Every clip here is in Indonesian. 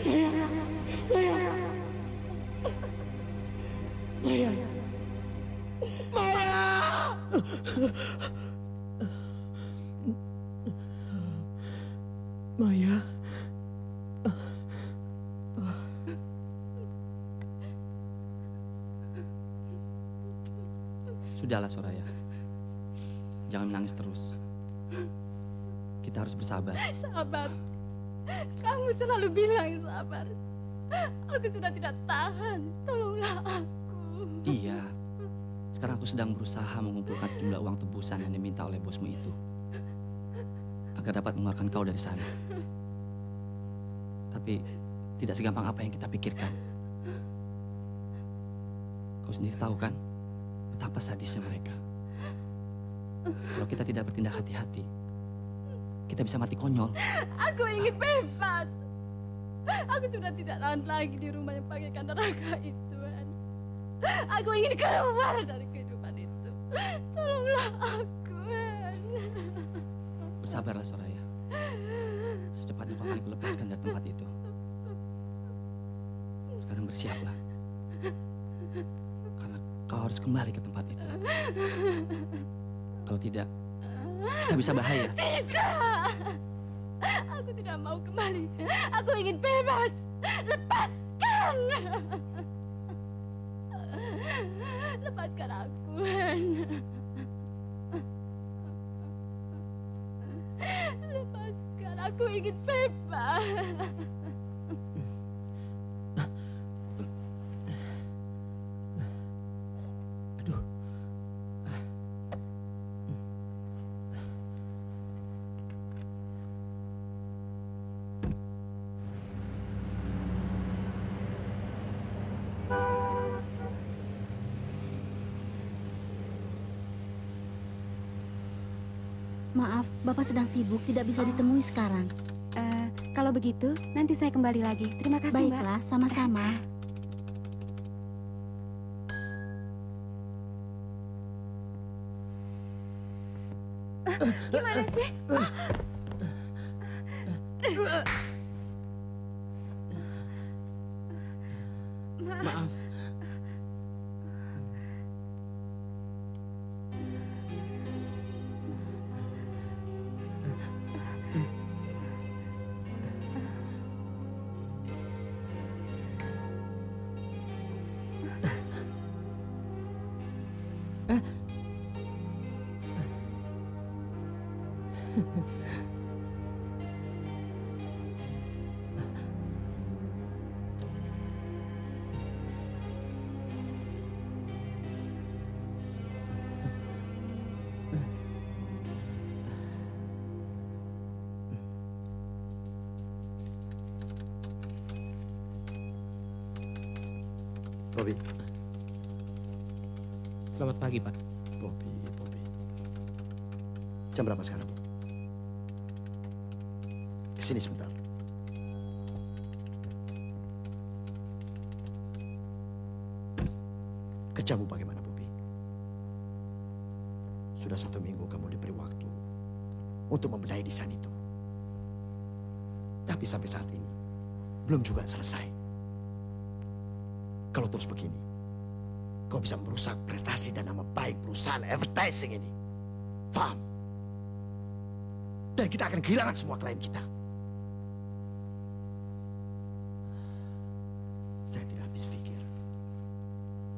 Maya, Maya, Maya, Maya. Maya. Sudahlah, Soraya. Jangan menangis terus. Kita harus bersabar. Sabar. Kamu selalu bilang sabar. Aku sudah tidak tahan. Tolonglah aku. Iya. Sekarang aku sedang berusaha mengumpulkan jumlah uang tebusan yang diminta oleh bosmu itu, agar dapat mengeluarkan kau dari sana. Tapi tidak segampang apa yang kita pikirkan. Kau sendiri tahu kan betapa sadisnya mereka. Kalau kita tidak bertindak hati-hati, kita bisa mati konyol. Aku ingin bebas. Aku sudah tidak tahan lagi di rumah yang bagaikan neraka itu. Aku ingin keluar dari kehidupan itu. Tolonglah aku. Bersabarlah, Soraya. Secepatnya kau akan kulepaskan dari tempat itu. Sekarang bersiaplah. Karena kau harus kembali ke tempat itu. Kalau tidak, kita bisa bahaya. Tidak. Aku tidak mau kembali. Aku ingin bebas. Lepaskan. Lepaskan aku. Lepaskan. Aku ingin bebas. Aduh. Maaf, Bapak sedang sibuk, tidak bisa ditemui sekarang. Kalau begitu, nanti saya kembali lagi. Terima kasih, Mbak. Baiklah, sama-sama. Gimana sih? Maaf. Bobby. Selamat pagi, Pak. Bobby. Jam berapa sekarang? Kesini sebentar. Kerjamu bagaimana, Bobby? Sudah 1 minggu kamu diberi waktu untuk membenahi desain itu. Tapi sampai saat ini, belum juga selesai. Kalau terus begini, kau bisa merusak prestasi dan nama baik perusahaan advertising ini. Paham? Dan kita akan kehilangan semua klien kita. Saya tidak habis pikir.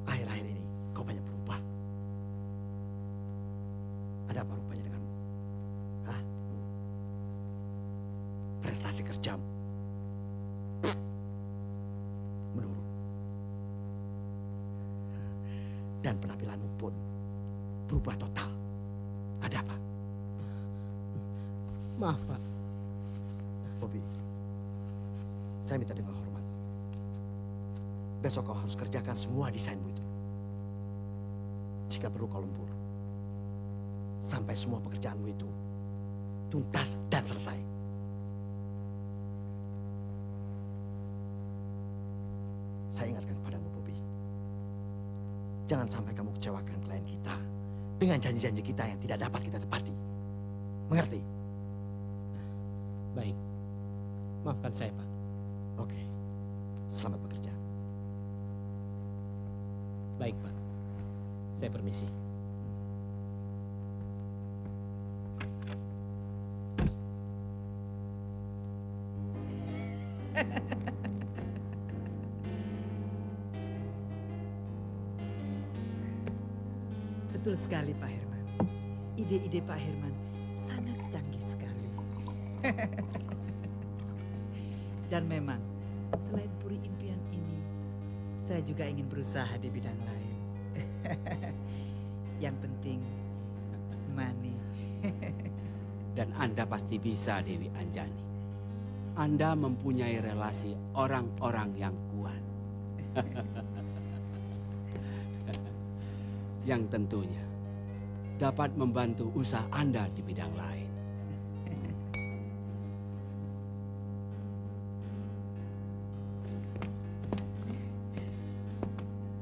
Akhir-akhir ini kau banyak berubah. Ada apa rupanya denganmu? Hah? Prestasi kerjamu menurun. Dan penampilanmu pun berubah total. Ada apa? Maaf, Pak. Bobby, saya minta dengan hormat. Besok kau harus kerjakan semua desainmu itu. Jika perlu kau lembur. Sampai semua pekerjaanmu itu tuntas dan selesai. Saya ingatkan kepadamu, Bobby. Jangan sampai kamu kecewakan klien kita dengan janji-janji kita yang tidak dapat kita tepati. Mengerti? Baik. Maafkan saya, Pak. Oke. Saya permisi. Betul sekali Pak Herman. Ide-ide Pak Herman sangat canggih sekali. Dan memang selain Puri Impian ini, saya juga ingin berusaha di bidang lain. Yang penting money. Dan Anda pasti bisa, Dewi Anjani. Anda mempunyai relasi orang-orang yang kuat. Yang tentunya dapat membantu usaha Anda di bidang lain.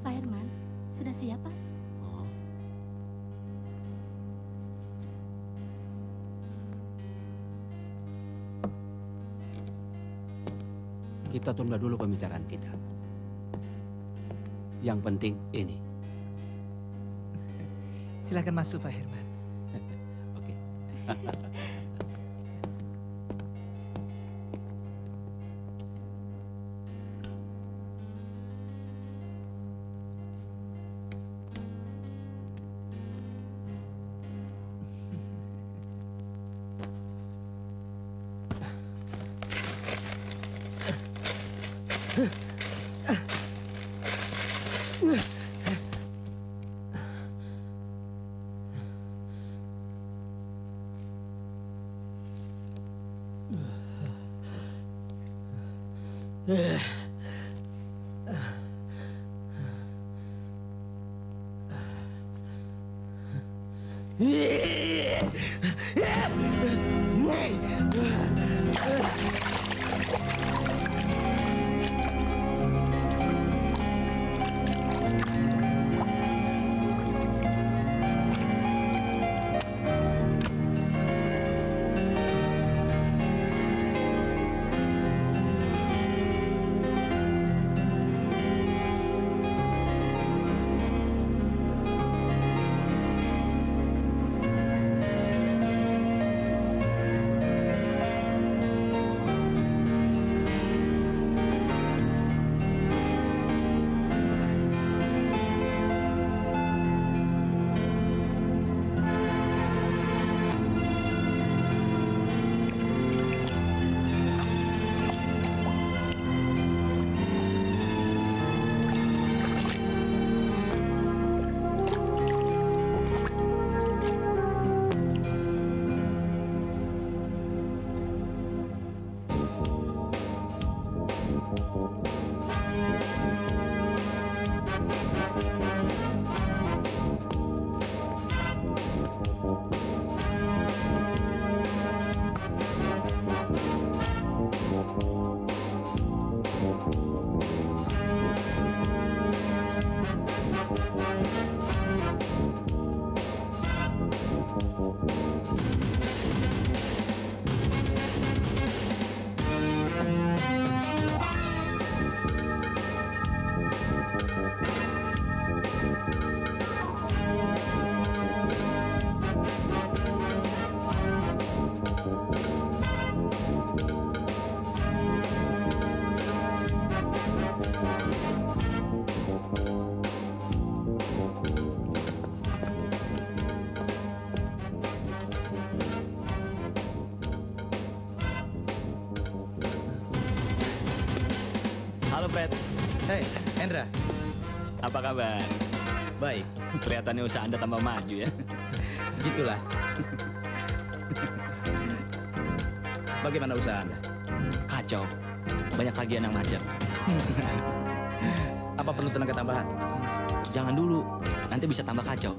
Pak Herman, sudah siap, Pak? Oh. Kita tunda dulu pembicaraan kita. Yang penting ini. Silakan masuk Pak Herman. Oke. Halo Fred. Hei, Hendra. Apa kabar? Baik, Kelihatannya usaha Anda tambah maju ya. gitulah. Bagaimana usaha Anda? Kacau. Banyak tagihan yang macet. Apa perlu tenaga tambahan? Jangan dulu, nanti bisa tambah kacau.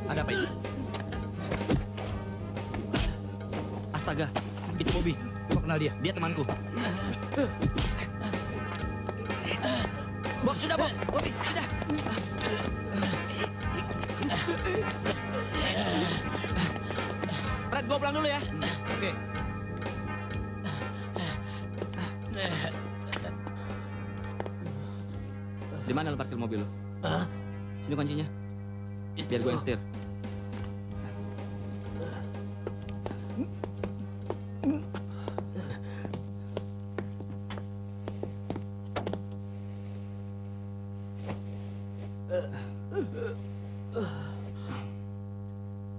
Ada apa ini? Astaga, itu Bobby. Kok kenal dia. Dia temanku. Bob, sudah Bob. Bobby, sudah. Fred, gua pulang dulu ya. Oke. Di mana lo parkir mobil lo? Sini kuncinya. Biar gue yang setir.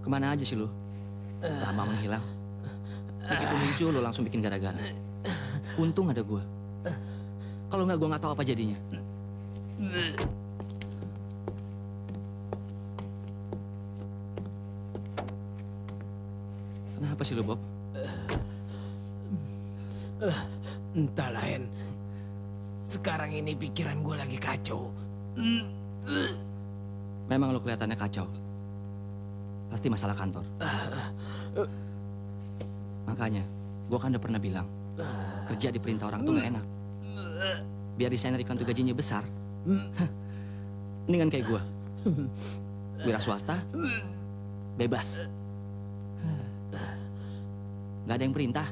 Kemana aja sih lo? Lama menghilang. Begitu muncul lo langsung bikin gara-gara. Untung ada gue. Kalau nggak, gue nggak tahu apa jadinya. Kenapa sih lo, Bob? Entahlah, Hen. Sekarang ini pikiran gue lagi kacau. Memang lo kelihatannya kacau. Pasti masalah kantor. Makanya, gue kan udah pernah bilang, kerja di perintah orang tuh gak enak. Biar desainer iklan tuh gajinya besar. Mendingan kayak gue. Wira swasta, bebas. Gak ada yang perintah.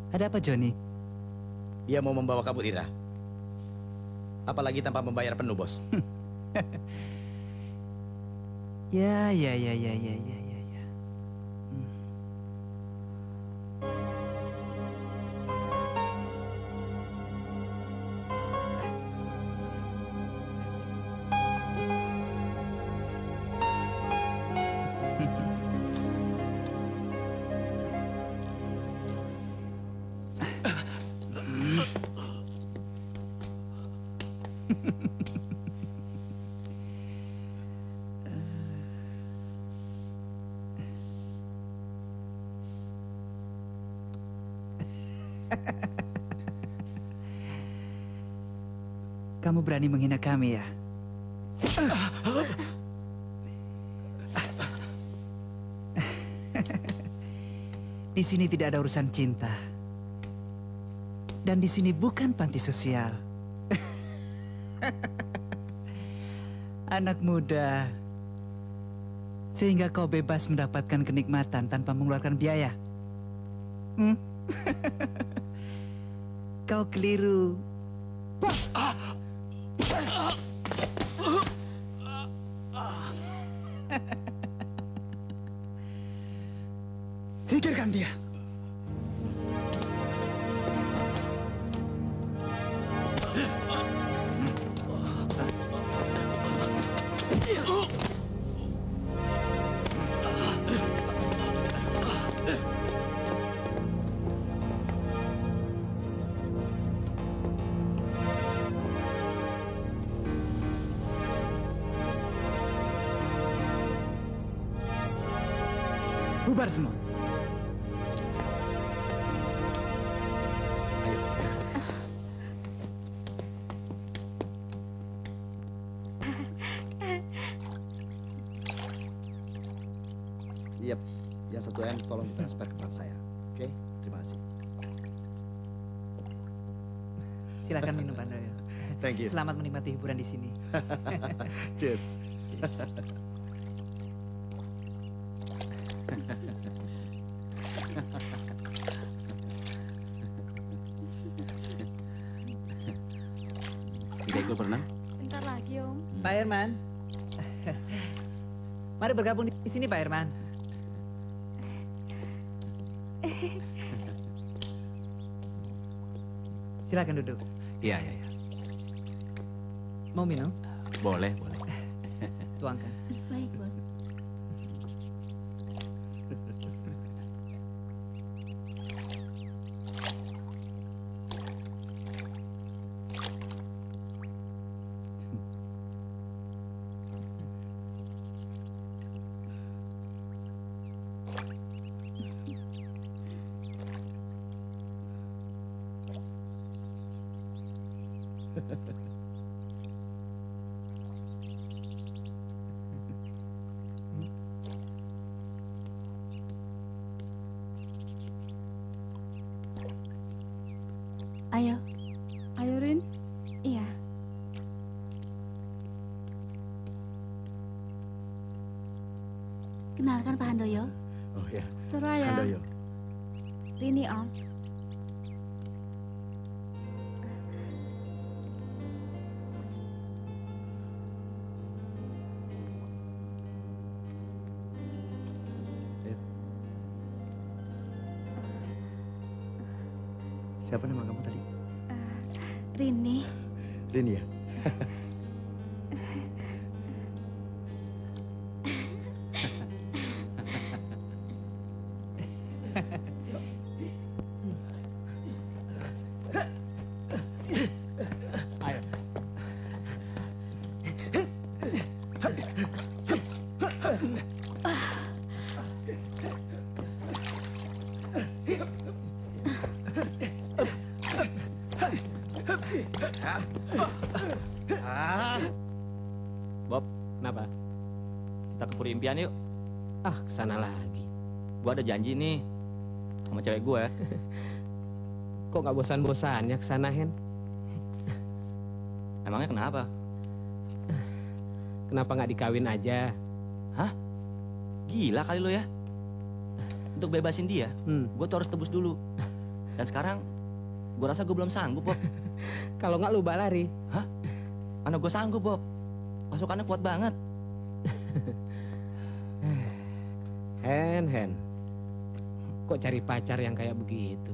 Ada apa, Johnny? Dia mau membawa kabur Ira. Apalagi tanpa membayar penuh, bos. Ya. Kamu berani menghina kami ya? Di sini tidak ada urusan cinta. Dan di sini bukan panti sosial. Anak muda. Sehingga kau bebas mendapatkan kenikmatan tanpa mengeluarkan biaya. Kau keliru. Singkirkan dia. Bubar semua. Yep, yang 1M tolong ditransfer ke bank saya. Oke, terima kasih. Silakan minum Anda. Thank you. Selamat menikmati hiburan di sini. Cheers. Tidak ikut berenang? Bentar lagi, Om. Pak Herman. Mari bergabung di sini, Pak Herman. Silakan duduk. Iya. Mau minum? Boleh. Tuangkan. Baik, Bos. Kenalkan Pak Handoyo. Oh ya, Soraya. Handoyo. Rini, Om. Siapa nama kamu tadi? Rini. Rini ya? Bob, kenapa? Kita ke Puri Impian yuk. Ah, kesana lagi. Gua ada janji nih sama cewek gue. Kok nggak bosan-bosannya kesana, Hen? Emangnya kenapa? Kenapa nggak dikawin aja? Gila kali lo ya. Untuk bebasin dia, Hmm. gue tuh harus tebus dulu. Dan sekarang, gue rasa gue belum sanggup, Bob. Kalau nggak lu lari. Mana gue sanggup, Bob. Pasukannya kuat banget. Hen. Kok cari pacar yang kayak begitu?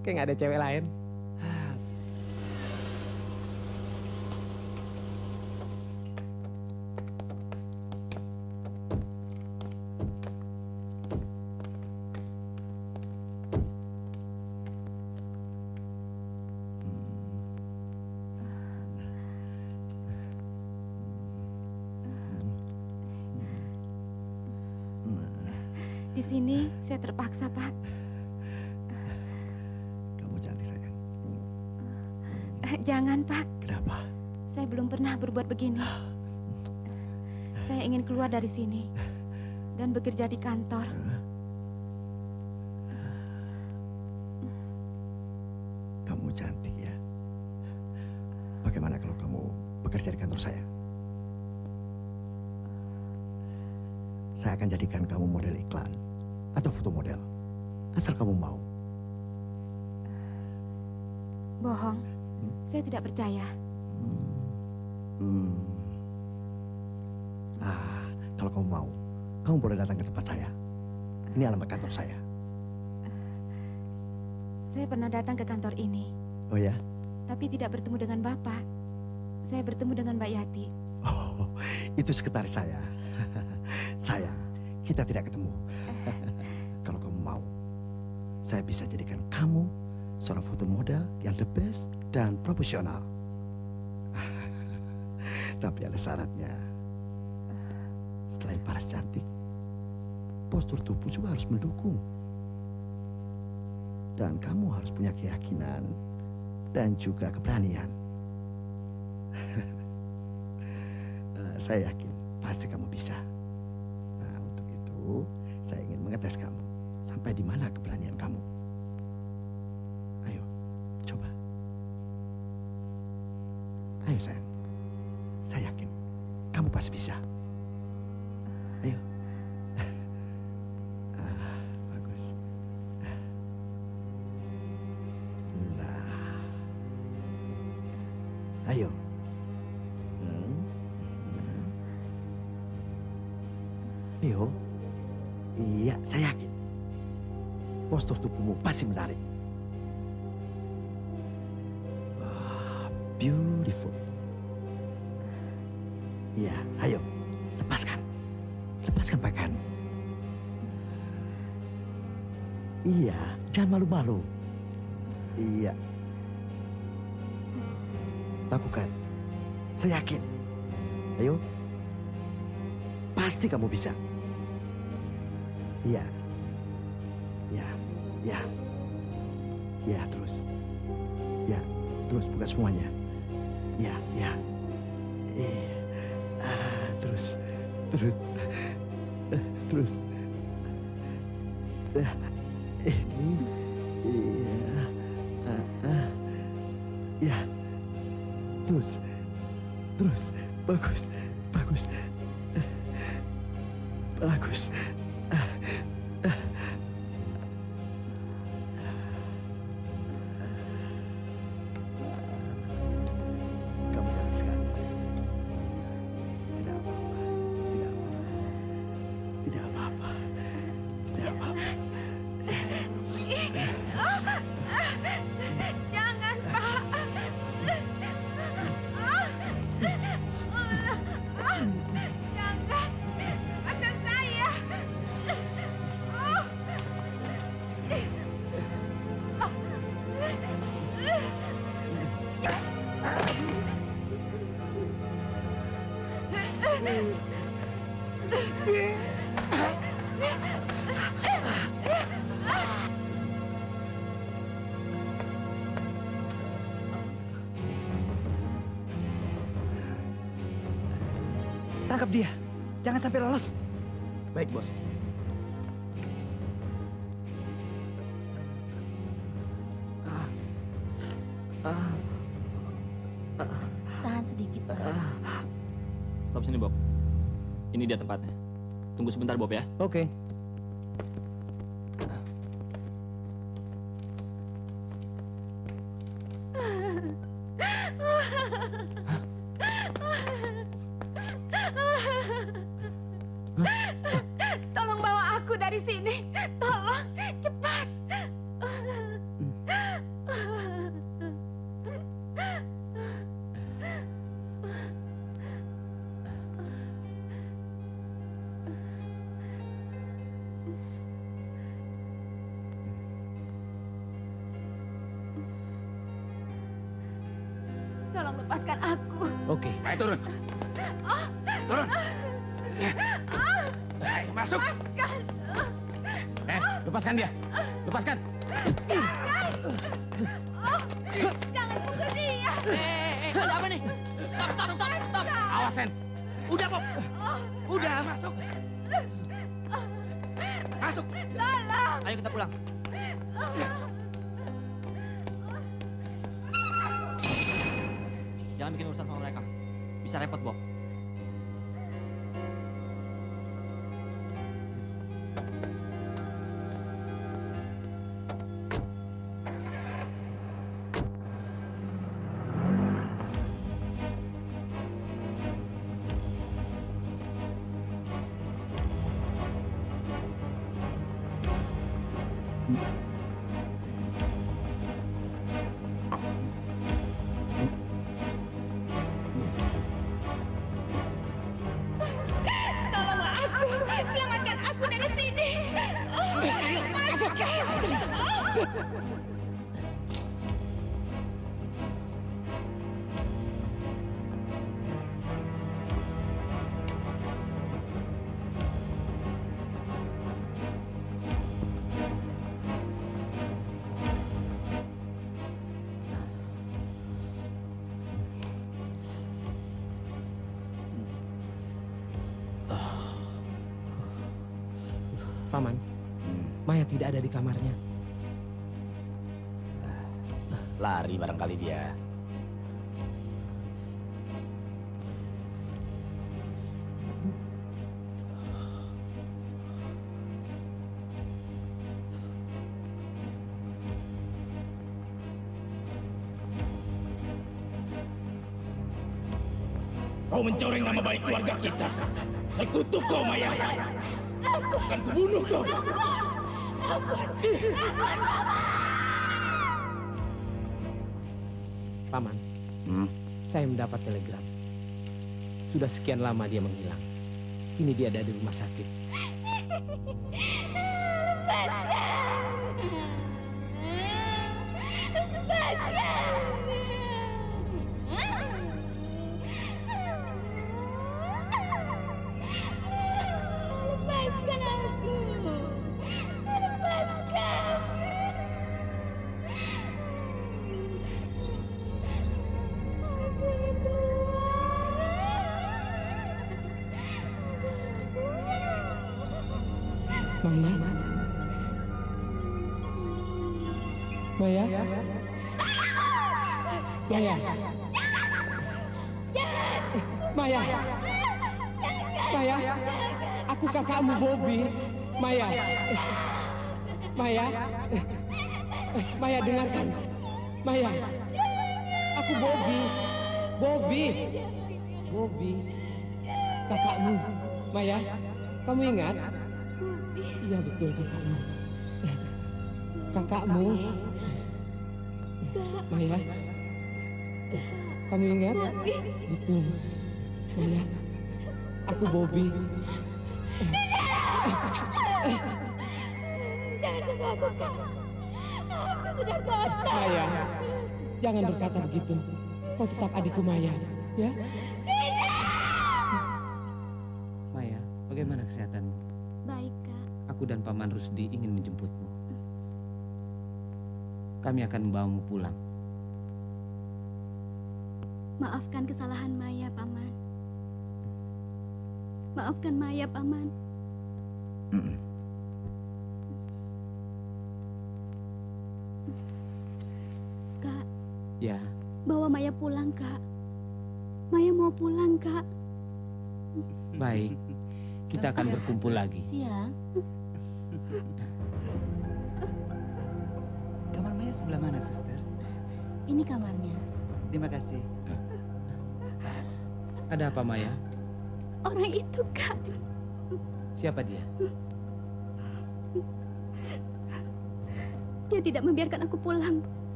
Kayak nggak ada cewek lain. Di sini saya terpaksa, Pak. Kamu cantik sayang. Jangan, Pak. Kenapa? Saya belum pernah berbuat begini. Saya ingin keluar dari sini dan bekerja di kantor. Kamu cantik ya. Bagaimana kalau kamu bekerja di kantor saya? Saya akan jadikan kamu model iklan atau foto model. Asal kamu mau. Bohong. Saya tidak percaya. Kalau kamu mau, kamu boleh datang ke tempat saya. Ini alamat kantor saya. Saya pernah datang ke kantor ini, Oh ya? tapi tidak bertemu dengan Bapak. Saya bertemu dengan Mbak Yati. Oh, itu sekretaris saya. Sayang, kita tidak ketemu. Kalau kamu mau, saya bisa jadikan kamu seorang foto model yang the best dan profesional. Tapi ada syaratnya. Selain paras cantik, postur tubuh juga harus mendukung. Dan kamu harus punya keyakinan dan juga keberanian. Saya yakin pasti kamu bisa. Nah, untuk itu saya ingin mengetes kamu. Sampai di mana keberanian kamu? Ayo, coba. Ayo sayang. Saya yakin kamu pasti bisa. Ayo. Bagus. Nah. Ayo. Ayo. Iya, saya yakin. Postur tubuhmu pasti menarik. Beautiful. Iya, ayo. Lepaskan. Lepaskan pakaian. Iya, jangan malu-malu. Iya. Lakukan. Saya yakin. Ayo. Pasti kamu bisa. Iya. Ya, ya. Ya, terus. Ya, terus buka semuanya. Ya, ya. Terus. Terus. Terus. Ini. Iya. Ya. Terus. Terus. Bagus. Bagus. Bagus. Kamu jangan sekali. Tidak apa-apa. Tidak apa-apa. Tidak apa-apa. Jangan, Pak. Jangan. Lepaskan saya. Tangkap dia. Jangan sampai lolos. Baik, bos. Tahan sedikit, Pak. Stop sini, Bob. Ini dia tempatnya. Tunggu sebentar, Bob ya. Oke. Tolong bawa aku dari sini. Tolong, cepat. Tolong lepaskan aku. Oke. Ayo turun. Turun. Ayo, masuk. Lepaskan dia. Lepaskan. Jangan pukul dia. Ada apa nih? Stop. Awas, Sen. Udah, Bob. Udah, masuk. Masuk. Tolong. Ayo kita pulang. Jangan bikin urusan sama mereka. Bisa repot, Bob. Tolonglah aku. Selamatkan aku dari sini. Lepaskan. Paman, Maya tidak ada di kamarnya. Lari barangkali dia. Kau mencoreng nama baik keluarga kita. Saya kutuk kau, Maya. Akan kubunuh kau. Paman, saya mendapat telegram. Sudah sekian lama dia menghilang. Ini dia ada di rumah sakit. Lepaskan aku. Lepaskan. Aku ingin Maya? Maya? Maya? Maya? Maya? Aku kakakmu Bobby. Maya. Maya. Maya dengarkan. Maya. Aku Bobby. Bobby. Bobby. Kakakmu. Maya, kamu ingat? Iya betul kakakmu. Kakakmu. Maya. Kamu ingat? Betul. Maya. Aku Bobby. Jangan sentuh aku, Kak. Aku sudah kotor. Maya, jangan berkata begitu. Kau tetap adikku Maya, ya? Maya, bagaimana kesehatanmu? Baik, Kak. Aku dan Paman Rusdi ingin menjemputmu. Kami akan membawamu pulang. Maafkan kesalahan Maya, Paman. Maafkan Maya, Paman. Kak, Ya, bawa Maya pulang, Kak. Maya mau pulang, Kak. baik. Kita akan berkumpul lagi. Siang. Kamar Maya sebelah mana, suster? Ini kamarnya. Terima kasih. Ada apa, Maya? Orang itu, Kak. Siapa dia? Dia tidak membiarkan aku pulang.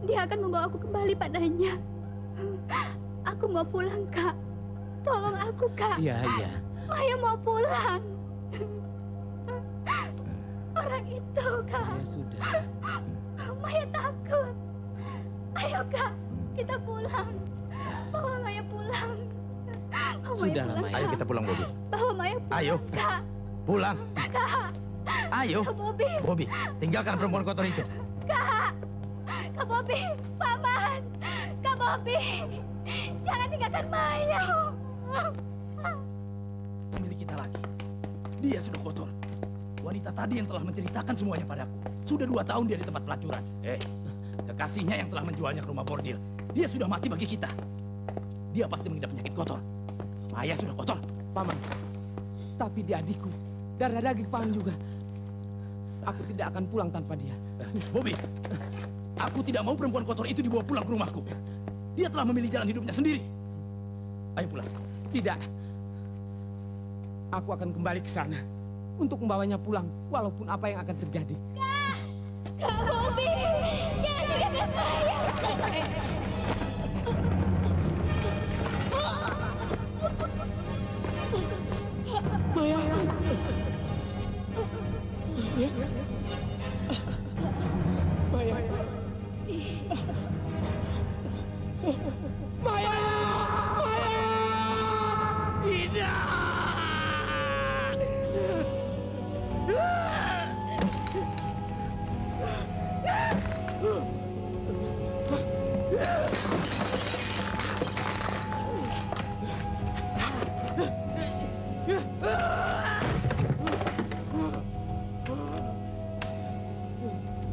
Dia akan membawa aku kembali padanya. Aku mau pulang, Kak. Tolong aku, Kak. Iya, iya. Maya mau pulang. Orang itu, Kak. Ya sudah. Maya takut. Ayo, Kak. Kita pulang. Bawa Maya pulang. Bawa Maya Sudahlah, pulang, Maya. Ayo Kak. kita pulang, Bobby. Bawa Maya pulang, Ayo. Kak. Pulang. Kak. Ayo. Kak Bobby. Bobby, tinggalkan perempuan kotor itu. Kak. Kak Bobby. Paman. Kak Bobby. Jangan tinggalkan Maya. Milik kita lagi. Dia sudah kotor. Wanita tadi yang telah menceritakan semuanya padaku. Sudah 2 tahun dia di tempat pelacuran. Kekasihnya yang telah menjualnya ke rumah bordil. Dia sudah mati bagi kita. Dia pasti mengidap penyakit kotor. Maya sudah kotor. Paman. Tapi dia adikku. Darah daging Paman juga. Aku tidak akan pulang tanpa dia. Bobby, aku tidak mau perempuan kotor itu dibawa pulang ke rumahku. Dia telah memilih jalan hidupnya sendiri. Ayo pulang. Tidak. Aku akan kembali ke sana untuk membawanya pulang, walaupun apa yang akan terjadi. Kak Bobby. Jangan tinggalkan Maya. Maya. Ya. Maya. Maya. Maya. Tidak.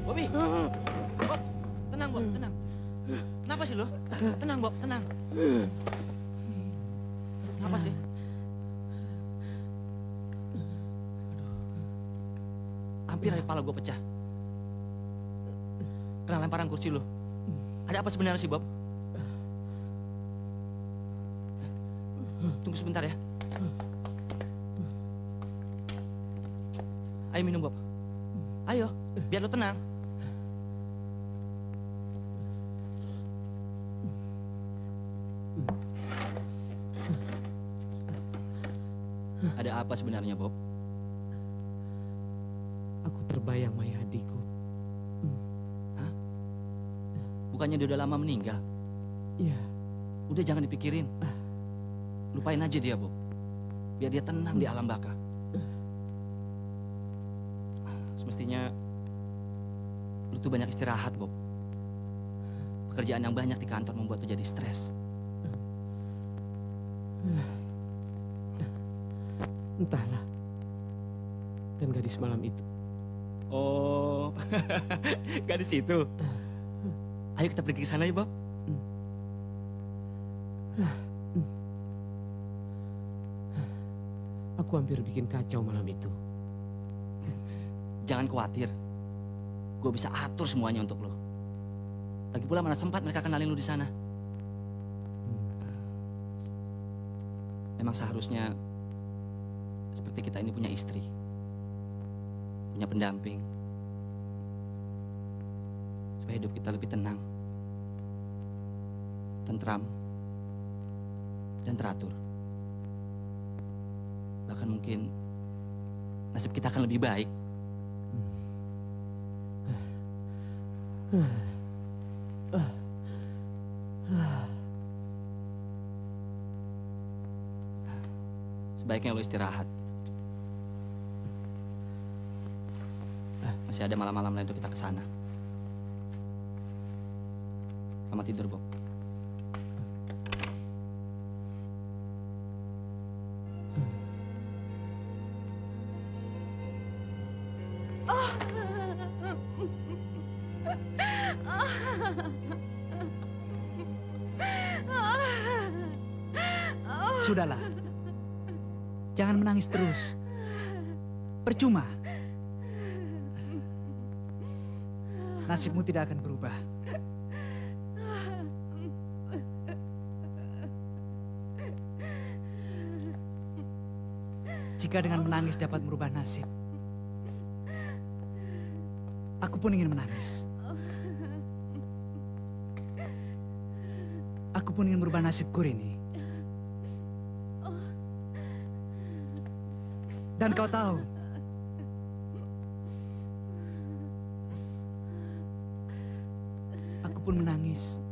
Bobby. Bob, tenang, Bob, tenang. Kenapa sih lo? Tenang, Bob, tenang. Kenapa sih? Hampir aja kepala gue pecah. Kena lemparan kursi lo. Ada apa sebenarnya sih, Bob? Tunggu sebentar ya. Ayo minum, Bob. Ayo, biar lo tenang. Ada apa sebenarnya, Bob? Aku terbayang Maya adikku. Hah? Bukannya dia udah lama meninggal? Iya. Udah jangan dipikirin. Lupain aja dia, Bob. Biar dia tenang di alam baka. Semestinya lu tuh banyak istirahat, Bob. Pekerjaan yang banyak di kantor membuat lu jadi stres. Entahlah. Dan gadis malam itu. Oh, gadis itu. Ayo kita pergi ke sana ya, Bob. Aku hampir bikin kacau malam itu. Jangan khawatir. Gue bisa atur semuanya untuk lo. Lagi pula mana sempat mereka kenalin lo di sana. Memang seharusnya seperti kita ini punya istri, punya pendamping, supaya hidup kita lebih tenang, tentram, dan teratur. Bahkan mungkin nasib kita akan lebih baik. Sebaiknya lo istirahat. Masih ada malam-malam lain untuk kita ke sana. Selamat tidur, Bob. Sudahlah. Jangan menangis terus. Percuma. Nasibmu tidak akan berubah. Jika dengan menangis dapat merubah nasib, aku pun ingin menangis. Aku pun ingin merubah nasibku ini. Dan kau tahu, aku pun menangis.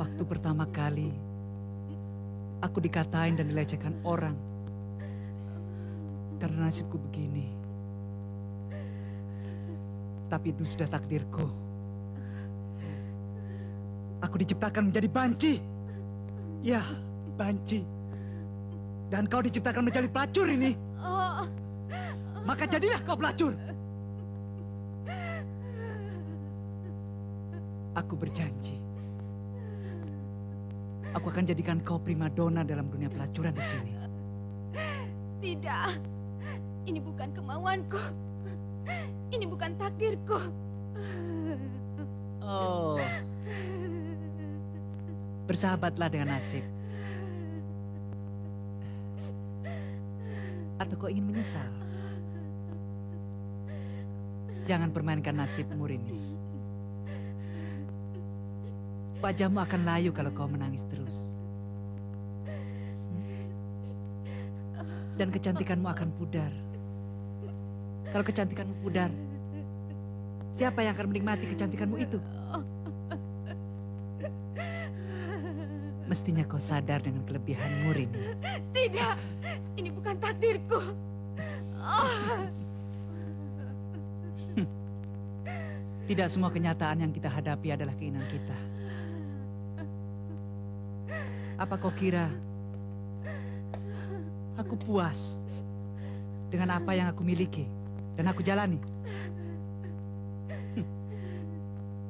Waktu pertama kali aku dikatain dan dilecehkan orang karena nasibku begini. Tapi itu sudah takdirku. Aku diciptakan menjadi banci. Ya, banci. Dan kau diciptakan menjadi pelacur ini. Maka jadilah kau pelacur. Aku berjanji. Aku akan jadikan kau primadona dalam dunia pelacuran di sini. Tidak. Ini bukan kemauanku. Ini bukan takdirku. Oh. Bersahabatlah dengan nasib. Atau kau ingin menyesal? Jangan permainkan nasibmu, Rini. Wajahmu akan layu kalau kau menangis terus. Dan kecantikanmu akan pudar. Kalau kecantikanmu pudar, siapa yang akan menikmati kecantikanmu itu? Mestinya kau sadar dengan kelebihanmu, Rini. Tidak. Ini bukan takdirku. Tidak semua kenyataan yang kita hadapi adalah keinginan kita. Apa kau kira aku puas dengan apa yang aku miliki dan aku jalani?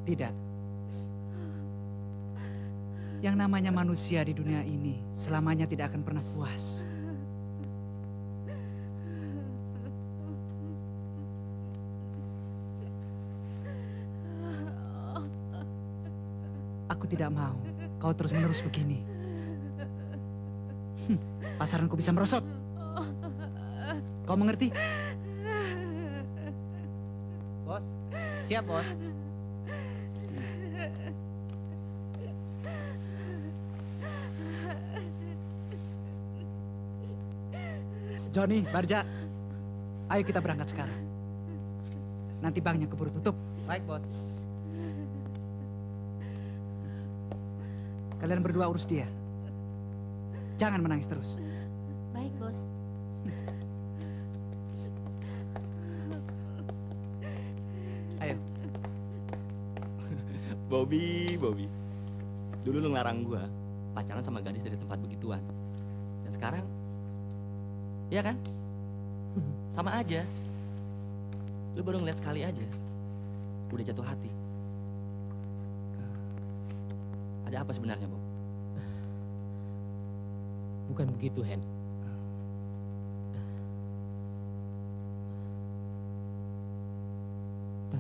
Tidak. Yang namanya manusia di dunia ini selamanya tidak akan pernah puas. Aku tidak mau kau terus-menerus begini. Pasaranku bisa merosot. Kau mengerti? Bos, siap bos. Johnny, Barja, ayo kita berangkat sekarang. Nanti banknya keburu tutup. Baik bos. Kalian berdua urus dia. Jangan menangis terus. Baik, Bos. Ayo. Bobby. Dulu lu ngelarang gua pacaran sama gadis dari tempat begituan. Dan sekarang, ya kan? Sama aja. Lu baru ngeliat sekali aja, udah jatuh hati. Ada apa sebenarnya, Bob? Bukan begitu, Hen.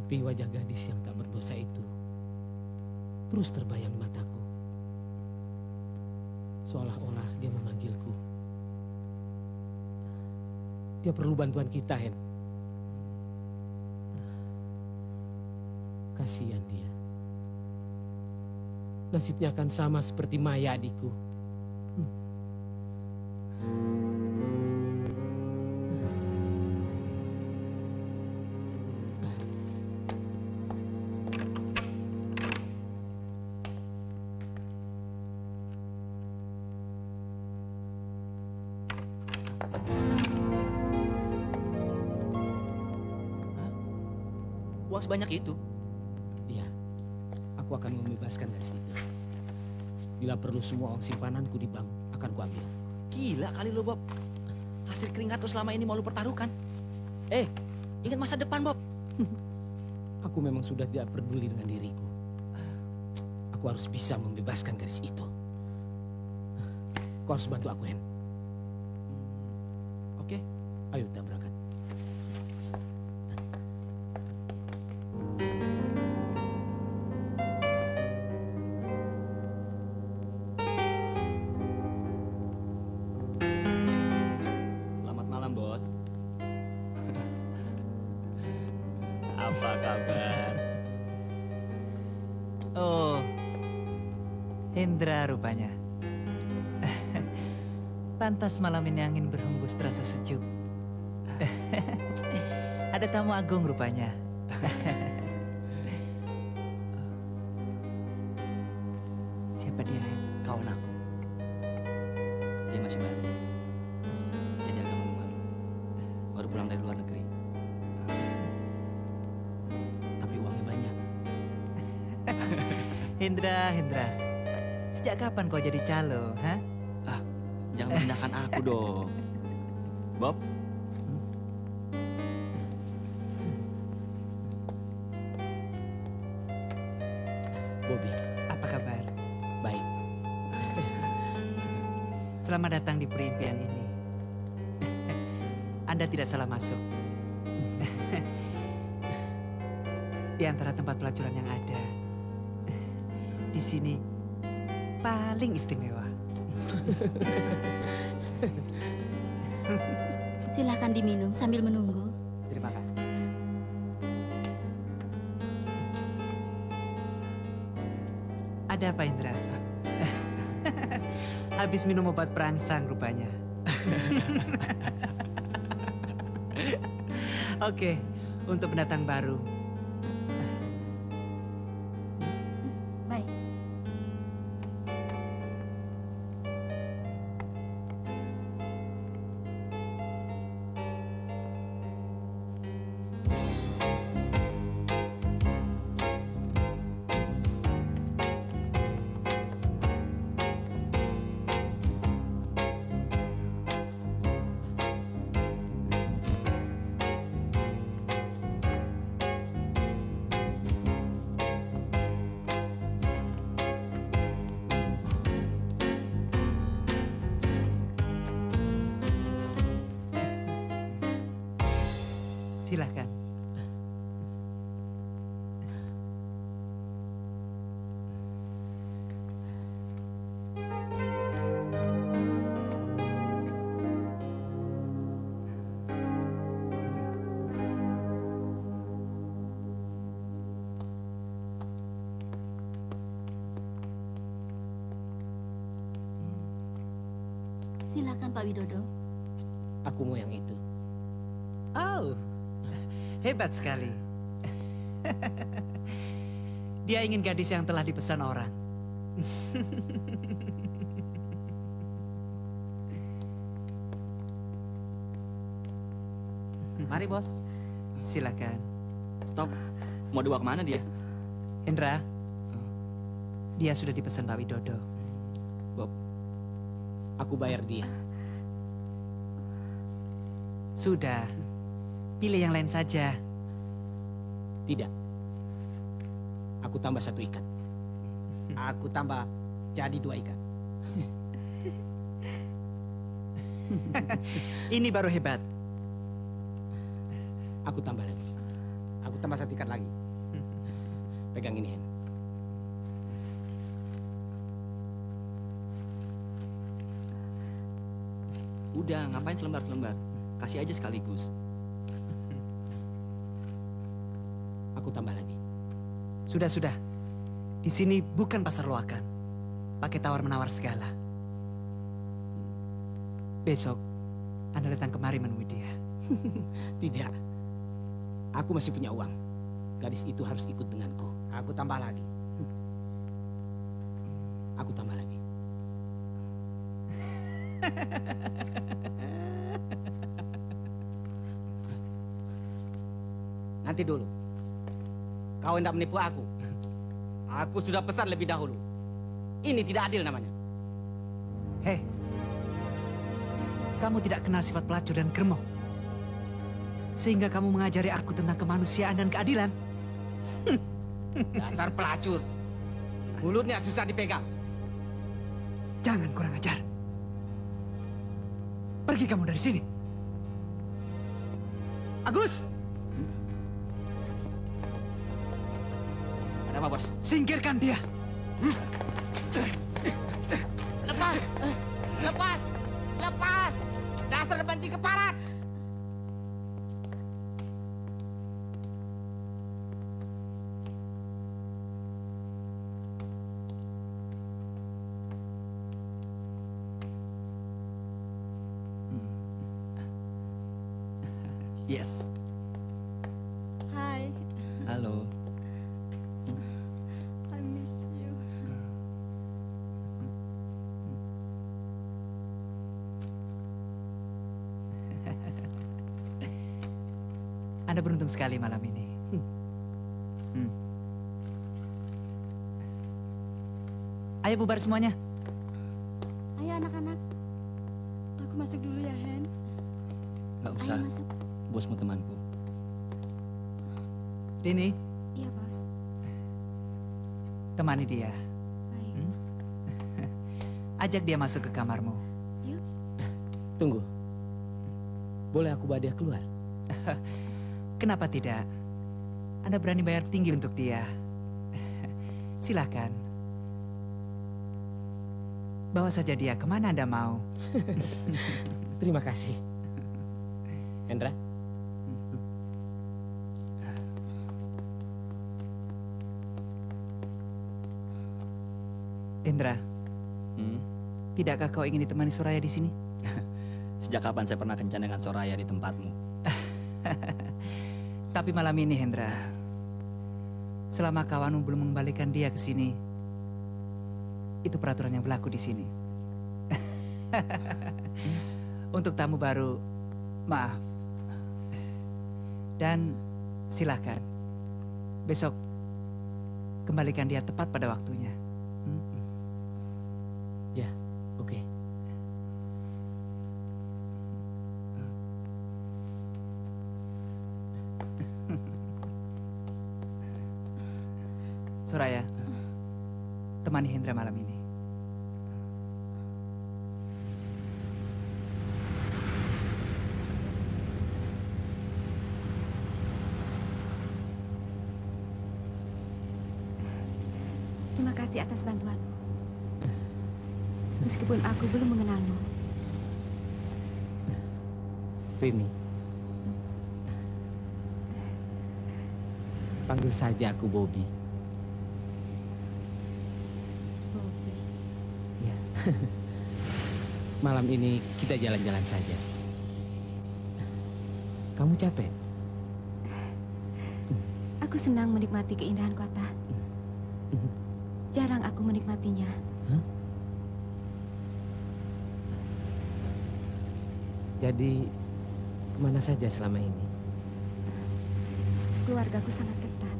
Tapi wajah gadis yang tak berdosa itu terus terbayang di mataku. Seolah-olah dia memanggilku. Dia perlu bantuan kita, Hen. Kasihan dia. Nasibnya akan sama seperti Maya adikku. Uang sebanyak itu? Iya, aku akan membebaskan gadis itu. Bila perlu semua uang simpananku di bank akan kuambil. Gila kali lo, Bob. Hasil keringat lo selama ini mau lo pertaruhkan. Ingat masa depan, Bob. Aku memang sudah tidak peduli dengan diriku. Aku harus bisa membebaskan gadis itu. Kau harus bantu aku, Hen. Oke. Ayo kita berangkat. Selamat malam, Bos. Apa kabar? Oh, Hendra rupanya. Pantas malam ini angin berhembus terasa sejuk. Ada tamu agung rupanya. Siapa dia? Kawan aku. Dia masih baru. Jadi agak malu-malu. Baru pulang dari luar negeri. Tapi uangnya banyak. Hendra. Sejak kapan kau jadi calo, ha? Jangan merendahkan aku dong. Bob? Bobby, Apa kabar? baik. Selamat datang di peri impian ini. Anda tidak salah masuk. Di antara tempat pelacuran yang ada, di sini paling istimewa. Silakan diminum sambil menunggu. Terima kasih. Ada apa, Indra? Habis minum obat perangsang rupanya. Oke, untuk pendatang baru. Baik. Silakan. Silakan Pak Widodo. Aku mau yang itu. Oh, hebat sekali. Dia ingin gadis yang telah dipesan orang. Mari, Bos. Silakan. Stop. Mau dibawa kemana dia? Hendra, dia sudah dipesan Pak Widodo. Bob. Aku bayar dia. Sudah, pilih yang lain saja. Tidak. Aku tambah 1 ikat. Aku tambah jadi 2 ikat. Ini baru hebat. Aku tambah lagi. Aku tambah 1 ikat lagi. Pegang ini, Hen. Udah, ngapain selembar-selembar? Kasih aja sekaligus. Aku tambah lagi. Sudah. Di sini bukan pasar loakan. Pakai tawar-menawar segala. Besok, Anda datang kemari menemui dia. Tidak. Aku masih punya uang. Gadis itu harus ikut denganku. Aku tambah lagi. Aku tambah lagi. Nanti dulu. Kau hendak menipu aku. Aku sudah pesan lebih dahulu. Ini tidak adil namanya. Hei, kamu tidak kenal sifat pelacur dan germo. Sehingga kamu mengajari aku tentang kemanusiaan dan keadilan. Dasar pelacur. Mulutnya susah dipegang. Jangan kurang ajar. Pergi kamu dari sini. Agus! Ada apa, Bos? Singkirkan dia. Lepas! Lepas! Lepas! Dasar benci keparat! Yes. Hai, Halo. I miss you. Anda beruntung sekali malam ini. Ayo bubar semuanya. Ayo anak-anak. Aku masuk dulu ya, Hen. Gak usah. Ayo masuk. Bosmu temanku. Dini, Iya, Bos. temani dia. Baik. Ajak dia masuk ke kamarmu. Tunggu. Boleh aku bawa dia keluar? Kenapa tidak? Anda berani bayar tinggi untuk dia. Silakan. Bawa saja dia kemana Anda mau. Terima kasih. Hendra? Indra, Hmm? tidakkah kau ingin ditemani Soraya di sini? Sejak kapan saya pernah kencan dengan Soraya di tempatmu? Tapi malam ini, Hendra, selama kawanmu belum mengembalikan dia ke sini, itu peraturan yang berlaku di sini. Untuk tamu baru, maaf. Dan silakan, besok kembalikan dia tepat pada waktunya. Ya, oke. Soraya, temani Hendra malam ini. Terima kasih atas bantuanmu. Meskipun aku belum mengenalmu. Rini. Panggil saja aku Bobby. Bobby. Ya. Malam ini kita jalan-jalan saja. Kamu capek? Aku senang menikmati keindahan kota. Jarang aku menikmatinya. Jadi, kemana saja selama ini? Keluargaku sangat ketat.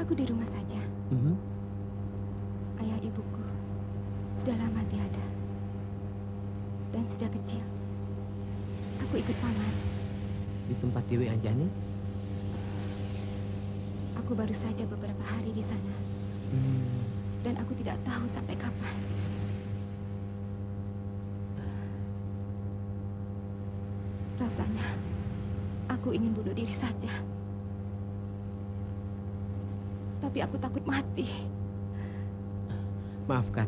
Aku di rumah saja. Ayah ibuku sudah lama tiada. Dan sejak kecil, aku ikut paman. Di tempat Dewi Anjani? Aku baru saja beberapa hari di sana. Dan aku tidak tahu sampai kapan. Rasanya aku ingin bunuh diri saja. Tapi aku takut mati. Maafkan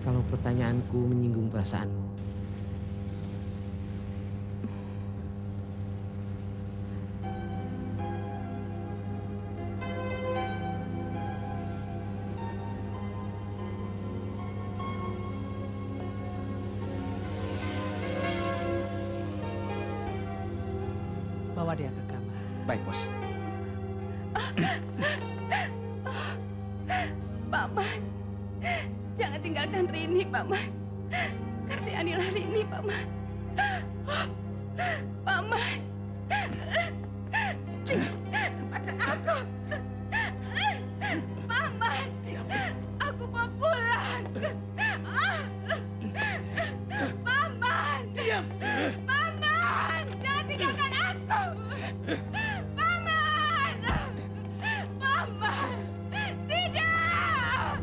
kalau pertanyaanku menyinggung perasaanmu. Bawa dia ke kamar. Baik, Bos. Paman, jangan tinggalkan Rini, Paman. Kasihanilah Rini, Paman. Paman, lepaskan aku. Paman, aku mau pulang. Paman, Paman, jangan tinggalkan aku. Paman, Paman, tidak.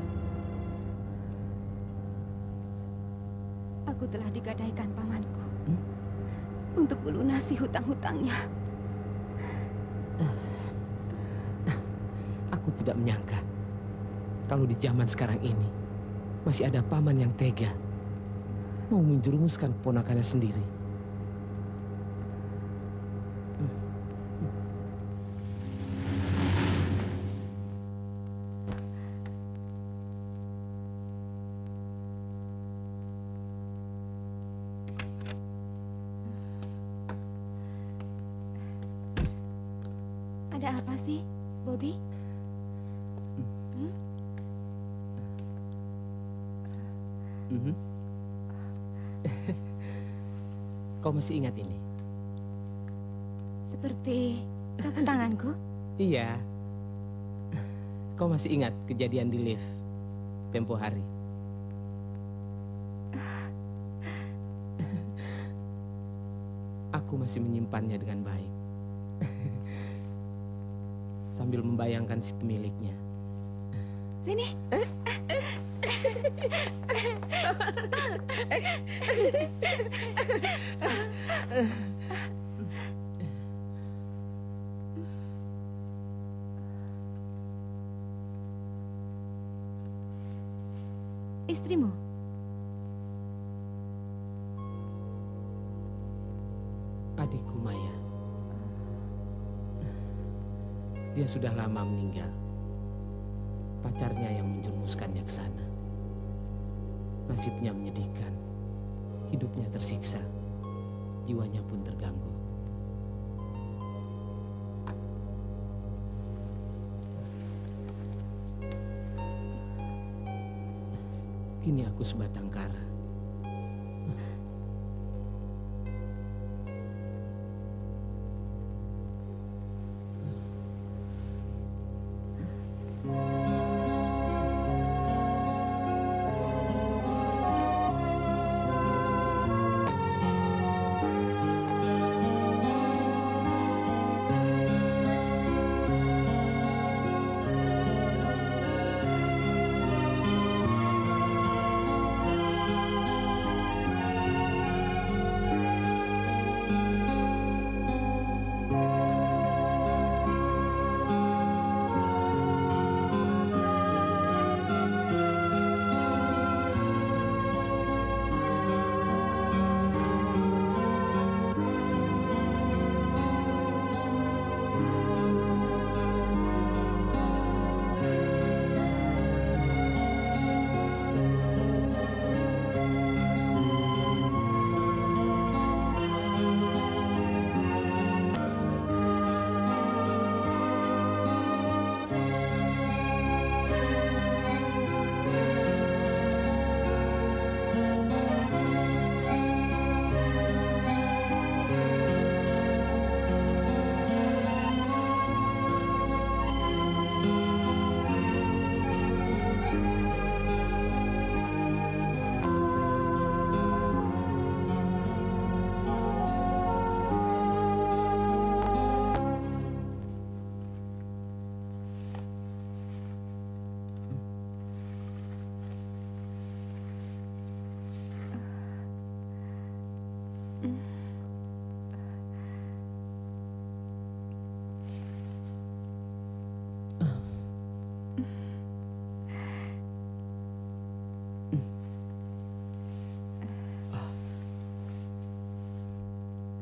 Aku telah digadaikan pamanku untuk melunasi hutang-hutangnya. Aku tidak menyangka kalau di zaman sekarang ini masih ada paman yang tega mau menjerumuskan keponakannya sendiri. Ada apa sih, Bobby? Kau masih ingat ini? Seperti sapu tanganku. Iya. Kau masih ingat kejadian di lift tempo hari? Aku masih menyimpannya dengan baik. Sambil membayangkan si pemiliknya. Sini. Istrimu? Adikku Maya. Dia sudah lama meninggal. Pacarnya yang menjerumuskannya ke sana. Nasibnya menyedihkan. Hidupnya tersiksa. Jiwanya pun terganggu. Kini aku sebatang kara.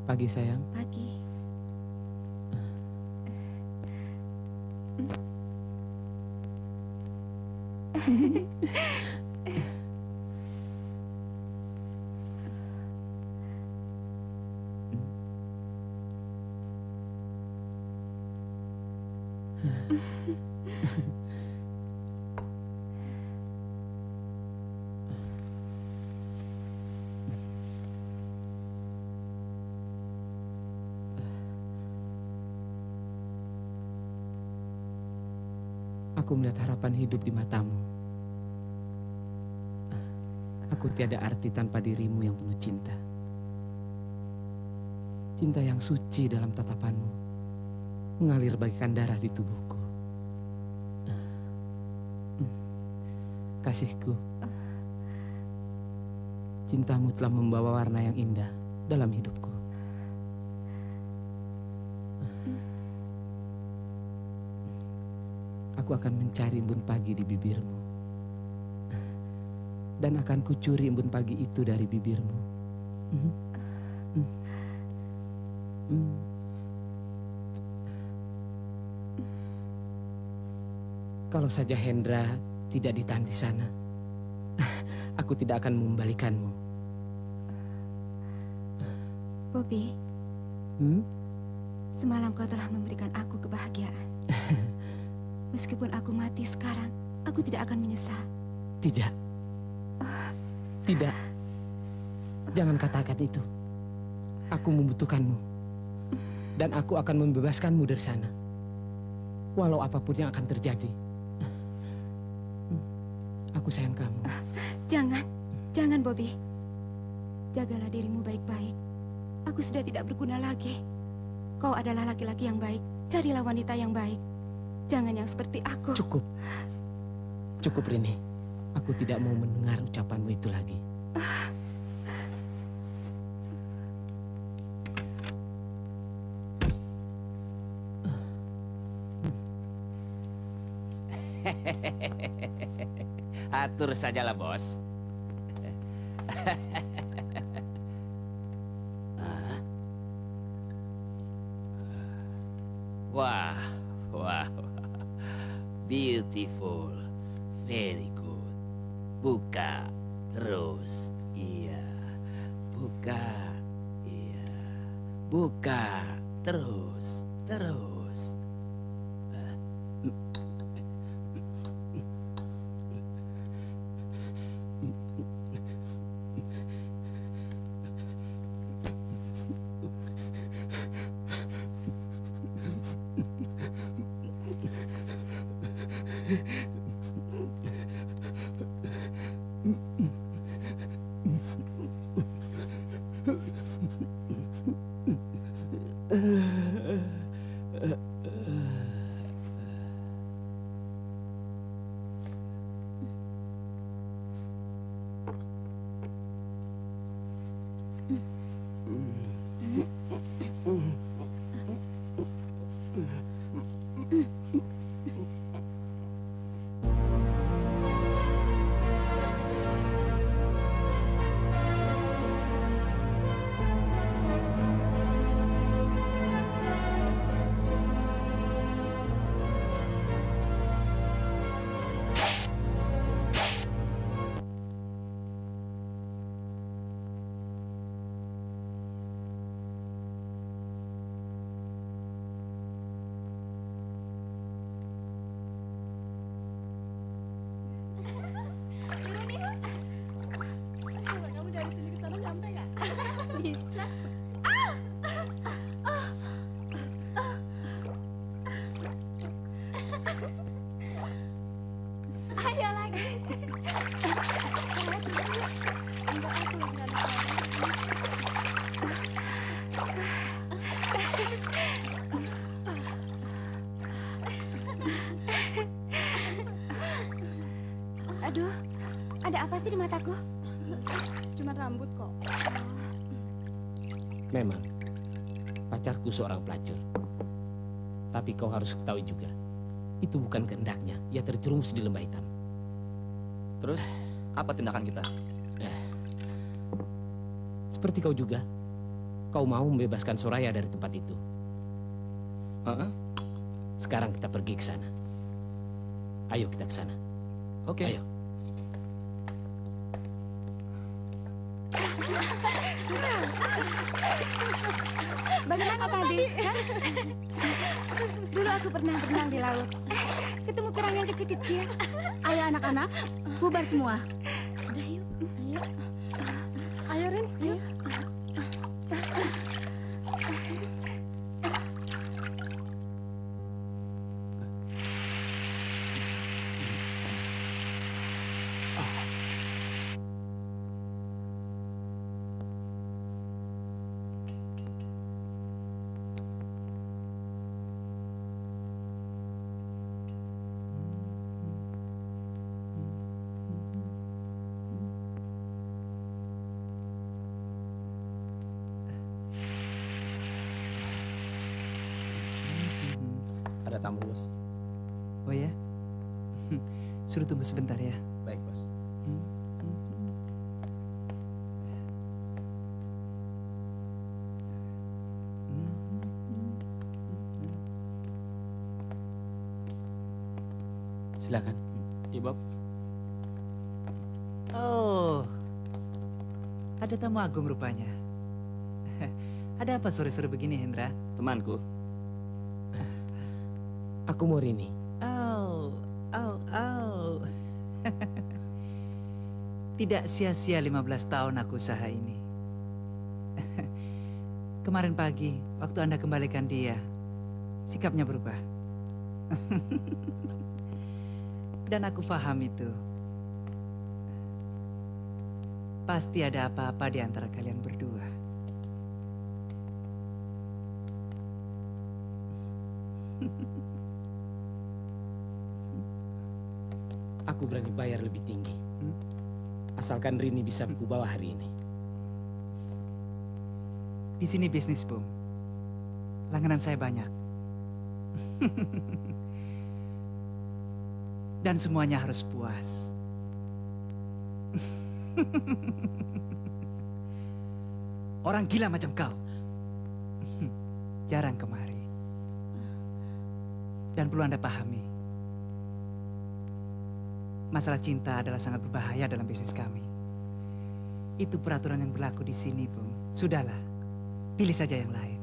Pagi sayang. Pagi. Aku melihat harapan hidup di matamu. Aku tiada arti tanpa dirimu yang penuh cinta. Cinta yang suci dalam tatapanmu, mengalir bagaikan darah di tubuhku. Kasihku, cintamu telah membawa warna yang indah dalam hidupku. Aku akan mencari embun pagi di bibirmu. Dan akan kucuri embun pagi itu dari bibirmu. Kalau saja Hendra tidak ditahan di sana, aku tidak akan mengembalikanmu. Bobby, semalam kau telah memberikan aku kebahagiaan. Meskipun aku mati sekarang, aku tidak akan menyesal. Tidak. Tidak. Jangan katakan itu. Aku membutuhkanmu. Dan aku akan membebaskanmu dari sana. Walau apapun yang akan terjadi. Aku sayang kamu. Jangan Bobby. Jagalah dirimu baik-baik. Aku sudah tidak berguna lagi. Kau adalah laki-laki yang baik. Carilah wanita yang baik. Jangan yang seperti aku. Cukup. Cukup, Rini. Aku tidak mau mendengar ucapanmu itu lagi. Atur sajalah, bos. Wah, wah, beautiful, very good. Buka terus, iya. Buka, iya. Buka terus, terus. Coba kamu dari sini ke sana sampai nggak? Bisa. Ayo lagi. Enggak, aku lagi ada Aduh, ada apa sih di mataku? cuma rambut kok. Memang, pacarku seorang pelacur. Tapi kau harus ketahui juga, itu bukan kehendaknya. Ia terjerumus di lembah hitam. Terus, apa tindakan kita? Seperti kau juga, kau mau membebaskan Soraya dari tempat itu. Sekarang kita pergi ke sana. Ayo kita ke sana. Oke. Ayo. Bagaimana tadi? Hah? Dulu aku pernah berenang di laut. Ketemu kerang yang kecil-kecil. Ayo anak-anak, bubar semua. Sudah yuk. Ayo. Ayo Rin, ayo. Ada tamu, bos. Oh ya? Suruh tunggu sebentar ya. Baik, bos. Silakan. Iya, Bob. Oh, ada tamu agung rupanya. Ada apa sore-sore begini, Hendra? Temanku. Aku mau Rini. Oh. Tidak sia-sia 15 tahun aku usaha ini. Kemarin pagi, waktu Anda kembalikan dia, sikapnya berubah. Dan aku paham itu. Pasti ada apa-apa di antara kalian berdua. Aku berani bayar lebih tinggi. Asalkan Rini bisa ku bawa hari ini. Di sini bisnis, Bung. Langganan saya banyak. Dan semuanya harus puas. Orang gila macam kau jarang kemari. Dan perlu Anda pahami, masalah cinta adalah sangat berbahaya dalam bisnis kami. Itu peraturan yang berlaku di sini, Bung. Sudahlah, pilih saja yang lain.